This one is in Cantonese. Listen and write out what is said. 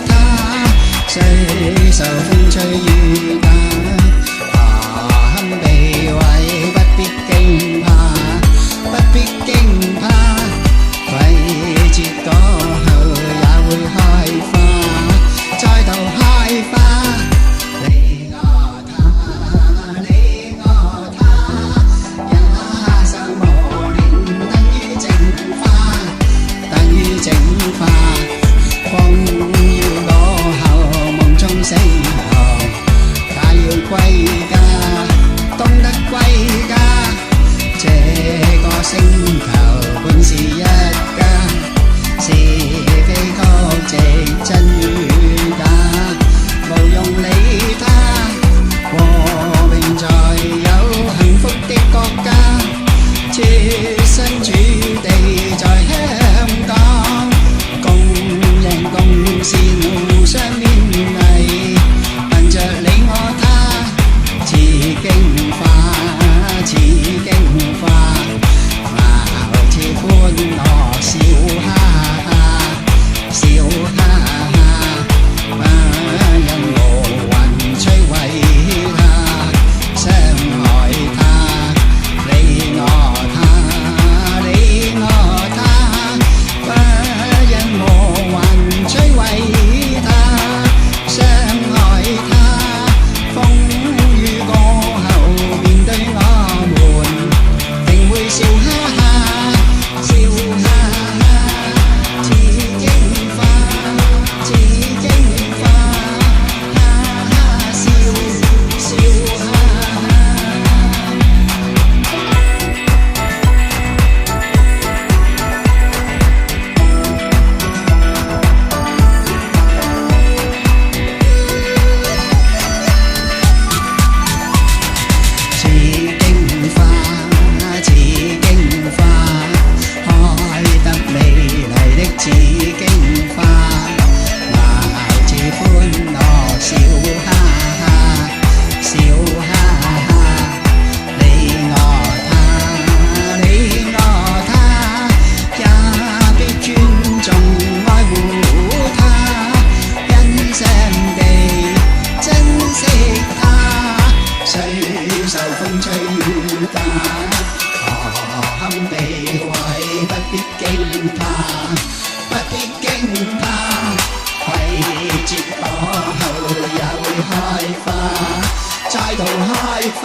它，雖受風吹雨打，何堪避諱，不必驚怕，不必驚怕，季節過後也會開花，再度開花。你我他，你我他，一生無念，等於淨化，等於淨化。風雨過後，夢中醒後，他要歸家，懂得歸家。這個星球本是一家，是非曲直真與假，無用理他。和平才有幸福的國家，設身處地在香港，共贏共善互相勉勵，憑着你我他，似經化，似經化，貌似歡樂笑哈哈，笑哈哈，不因無雲摧毀他，傷害他，你我他，你我他，不因無雲摧毀他，傷害他。風雨過後面對我們，定會笑哈哈，笑哈哈，似經化，似經化，哈哈笑，笑哈哈。似經花，似經花，開得美麗的似經花，貌似歡樂笑哈哈，笑哈哈，你我他，你我他，也必尊重愛護他，欣賞地珍惜他，雖受風吹雨打，何堪避諱，不必驚怕，不必驚怕，季節過後也會開花，再度開花。